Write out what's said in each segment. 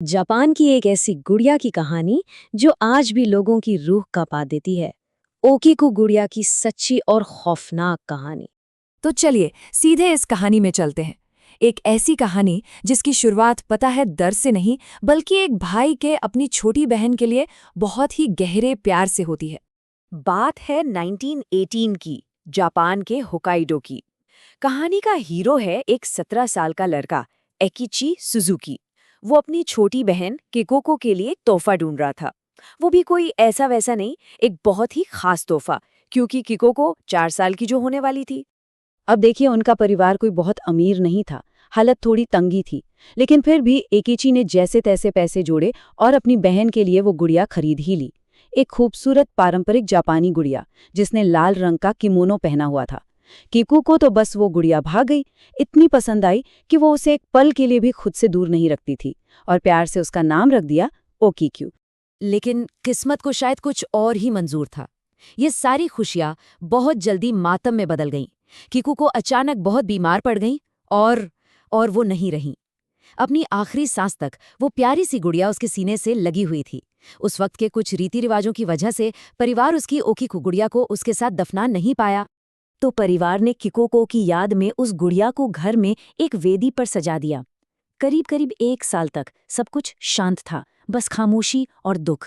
Japan की एक ऐसी गुड़िया की कहानी जो आज भी लोगों की रूह कांपा देती है। ओकीकू गुड़िया की सच्ची और खौफनाक कहानी। तो चलिए सीधे इस कहानी में चलते हैं। एक ऐसी कहानी जिसकी शुरुआत पता है डर से नहीं बल्कि एक भाई के अपनी छोटी बहन के लिए बहुत ही गहरे प्यार से होती है। बात है 1918 की, जापान के होकाइडो की। कहानी का हीरो है एक 17 साल का लड़का, एकिची सुजुकी। वो अपनी छोटी बहन किकोको के लिए एक तोहफा ढूंढ रहा था। वो भी कोई ऐसा वैसा नहीं, एक बहुत ही खास तोहफा, क्योंकि किकोको 4 साल की जो होने वाली थी। अब देखिए, उनका परिवार कोई बहुत अमीर नहीं था, हालत थोड़ी तंगी थी। लेकिन फिर भी एकीची ने जैसे तैसे पैसे जोड़े और अपनी बहन के लिए वो गुड़िया खरीद ही ली। एक खूबसूरत पारंपरिक जापानी गुड़िया जिसने लाल रंग का किमोनो पहना हुआ था। कीकू को तो बस वो गुड़िया भाग गई, इतनी पसंद आई कि वो उसे एक पल के लिए भी खुद से दूर नहीं रखती थी और प्यार से उसका नाम रख दिया ओकीक्यू। लेकिन किस्मत को शायद कुछ और ही मंजूर था। ये सारी खुशियां बहुत जल्दी मातम में बदल गईं। किकू को अचानक बहुत बीमार पड़ गईं और वो नहीं रहीं। अपनी आखिरी सांस तक वो प्यारी सी गुड़िया उसके सीने से लगी हुई थी। उस वक्त के कुछ रीति रिवाजों की वजह से परिवार उसकी ओकीकू गुड़िया को उसके साथ दफना नहीं पाया। तो परिवार ने किकोको की याद में उस गुड़िया को घर में एक वेदी पर सजा दिया। करीब करीब 1 साल तक सब कुछ शांत था, बस खामोशी और दुख।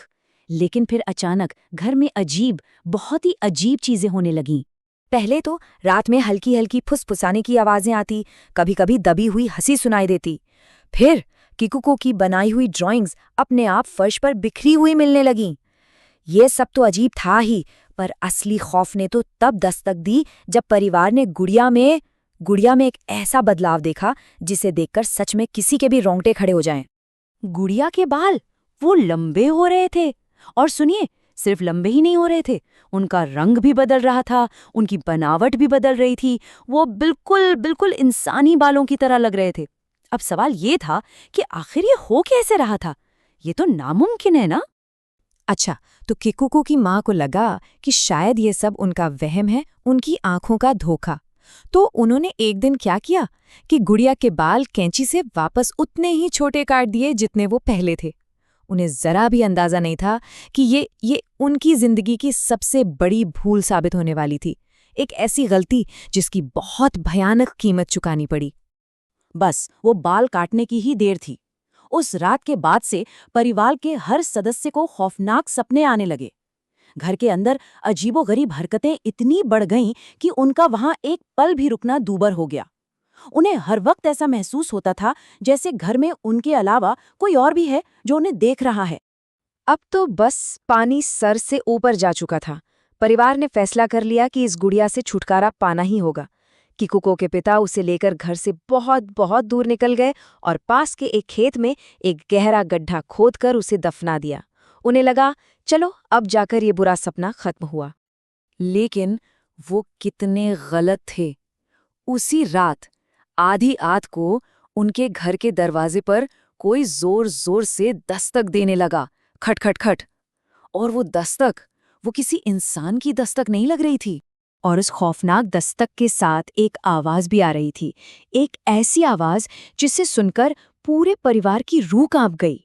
लेकिन फिर अचानक घर में बहुत ही अजीब चीजें होने लगीं। पहले तो रात में हल्की हल्की फुसफुसाने की आवाजें आती, कभी कभी दबी हुई हंसी सुनाई देती। फिर किकुको की बनाई हुई ड्राइंग्स अपने आप फर्श पर बिखरी हुई मिलने लगीं। ये सब तो अजीब था ही, पर असली खौफ ने तो तब दस्तक दी जब परिवार ने गुड़िया में एक ऐसा बदलाव देखा जिसे देखकर सच में किसी के भी रोंगटे खड़े हो जाएं। गुड़िया के बाल वो लंबे हो रहे थे, और सुनिए, सिर्फ लंबे ही नहीं हो रहे थे, उनका रंग भी बदल रहा था, उनकी बनावट भी बदल रही थी। वो बिल्कुल बिल्कुल इंसानी बालों की तरह लग रहे थे। अब सवाल ये था कि आखिर ये हो कैसे रहा था? ये तो नामुमकिन है ना? अच्छा, तो किकुको की माँ को लगा कि शायद ये सब उनका वहम है, उनकी आंखों का धोखा। तो उन्होंने एक दिन क्या किया कि गुड़िया के बाल कैंची से वापस उतने ही छोटे काट दिए जितने वो पहले थे। उन्हें जरा भी अंदाजा नहीं था कि ये उनकी जिंदगी की सबसे बड़ी भूल साबित होने वाली थी। एक ऐसी गलती जिसकी बहुत भयानक कीमत चुकानी पड़ी। बस वो बाल काटने की ही देर थी। उस रात के बाद से परिवार के हर सदस्य को खौफनाक सपने आने लगे। घर के अंदर अजीबोगरीब हरकतें इतनी बढ़ गईं कि उनका वहां एक पल भी रुकना दूभर हो गया। उन्हें हर वक्त ऐसा महसूस होता था जैसे घर में उनके अलावा कोई और भी है जो उन्हें देख रहा है। अब तो बस पानी सर से ऊपर जा चुका था। परिवार ने फैसला कर लिया कि इस गुड़िया से छुटकारा पाना ही होगा। किकुको के पिता उसे लेकर घर से बहुत बहुत दूर निकल गए और पास के एक खेत में एक गहरा गड्ढा खोदकर उसे दफना दिया। उन्हें लगा, चलो अब जाकर ये बुरा सपना खत्म हुआ। लेकिन वो कितने गलत थे। उसी रात आधी रात को उनके घर के दरवाजे पर कोई जोर जोर से दस्तक देने लगा, खट खट खट। और वो किसी इंसान की दस्तक नहीं लग रही थी। और उस खौफनाक दस्तक के साथ एक आवाज भी आ रही थी, एक ऐसी आवाज जिसे सुनकर पूरे परिवार की रूह कांप गई।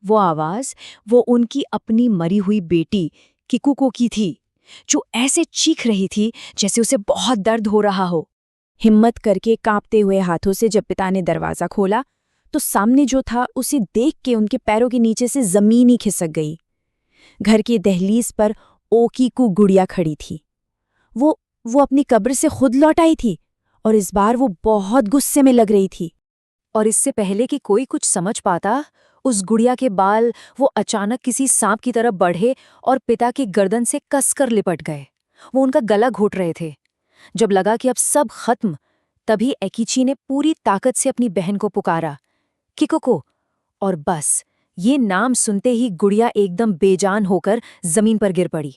वो आवाज वो उनकी अपनी मरी हुई बेटी किकुको की थी, जो ऐसे चीख रही थी जैसे उसे बहुत दर्द हो रहा हो। हिम्मत करके कांपते हुए हाथों से जब पिता ने दरवाजा खोला तो सामने जो था उसे देख के उनके पैरों के नीचे से जमीन ही खिसक गई। घर की दहलीज पर ओकीकू गुड़िया खड़ी थी। वो अपनी कब्र से खुद लौट आई थी और इस बार वो बहुत गुस्से में लग रही थी। और इससे पहले कि कोई कुछ समझ पाता, उस गुड़िया के बाल वो अचानक किसी सांप की तरह बढ़े और पिता की गर्दन से कसकर लिपट गए। वो उनका गला घोट रहे थे। जब लगा कि अब सब खत्म, तभी एकीची ने पूरी ताकत से अपनी बहन को पुकारा, किकोको। और बस ये नाम सुनते ही गुड़िया एकदम बेजान होकर जमीन पर गिर पड़ी।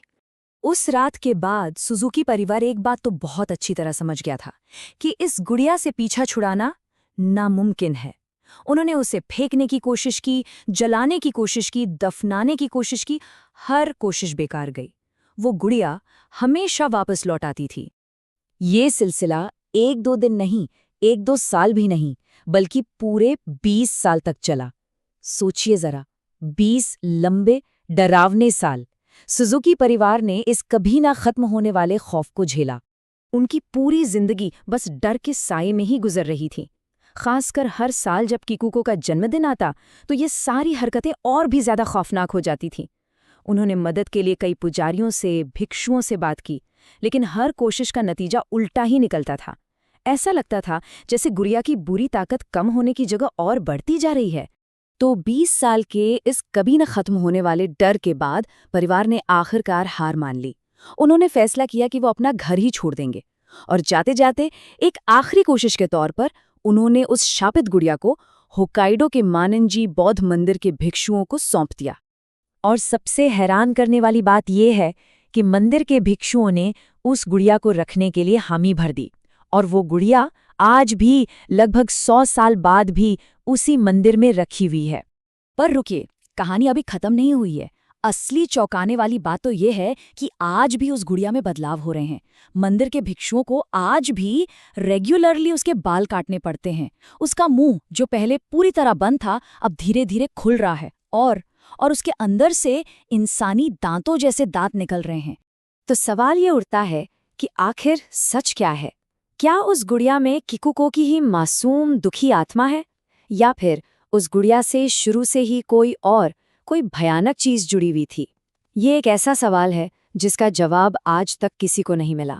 उस रात के बाद सुजुकी परिवार एक बात तो बहुत अच्छी तरह समझ गया था कि इस गुड़िया से पीछा छुड़ाना नामुमकिन है। उन्होंने उसे फेंकने की कोशिश की, जलाने की कोशिश की, दफनाने की कोशिश की, हर कोशिश बेकार गई। वो गुड़िया हमेशा वापस लौट आती थी। ये सिलसिला 1-2 दिन नहीं, 1-2 साल भी नहीं, बल्कि पूरे 20 साल तक चला। सोचिए जरा, 20 लंबे डरावने साल सुजुकी परिवार ने इस कभी ना खत्म होने वाले खौफ को झेला। उनकी पूरी जिंदगी बस डर के साए में ही गुजर रही थी। खासकर हर साल जब किकुको का जन्मदिन आता तो ये सारी हरकतें और भी ज्यादा खौफनाक हो जाती थीं। उन्होंने मदद के लिए कई पुजारियों से, भिक्षुओं से बात की, लेकिन हर कोशिश का नतीजा उल्टा ही निकलता था। ऐसा लगता था जैसे गुड़िया की बुरी ताकत कम होने की जगह और बढ़ती जा रही है। तो 20 साल के इस कभी न खत्म होने वाले डर के बाद परिवार ने आखिरकार हार मान ली। उन्होंने फैसला किया कि वो अपना घर ही छोड़ देंगे, और जाते जाते एक आखिरी कोशिश के तौर पर उन्होंने उस शापित गुड़िया को होक्काइडो के मानेंजी बौद्ध मंदिर के भिक्षुओं को सौंप दिया। और सबसे हैरान करने वाली बात यह है कि मंदिर के भिक्षुओं ने उस गुड़िया को रखने के लिए हामी भर दी, और वो गुड़िया आज भी लगभग 100 साल बाद भी उसी मंदिर में रखी हुई है। पर रुकिए, कहानी अभी खत्म नहीं हुई है। असली चौंकाने वाली बात तो ये है कि आज भी उस गुड़िया में बदलाव हो रहे हैं। मंदिर के भिक्षुओं को आज भी रेगुलरली उसके बाल काटने पड़ते हैं। उसका मुंह जो पहले पूरी तरह बंद था अब धीरे धीरे खुल रहा है, और उसके अंदर से इंसानी दांतों जैसे दांत निकल रहे हैं। तो सवाल ये उठता है कि आखिर सच क्या है? क्या उस गुड़िया में किकुको की ही मासूम दुखी आत्मा है, या फिर उस गुड़िया से शुरू से ही कोई भयानक चीज जुड़ी हुई थी? ये एक ऐसा सवाल है जिसका जवाब आज तक किसी को नहीं मिला।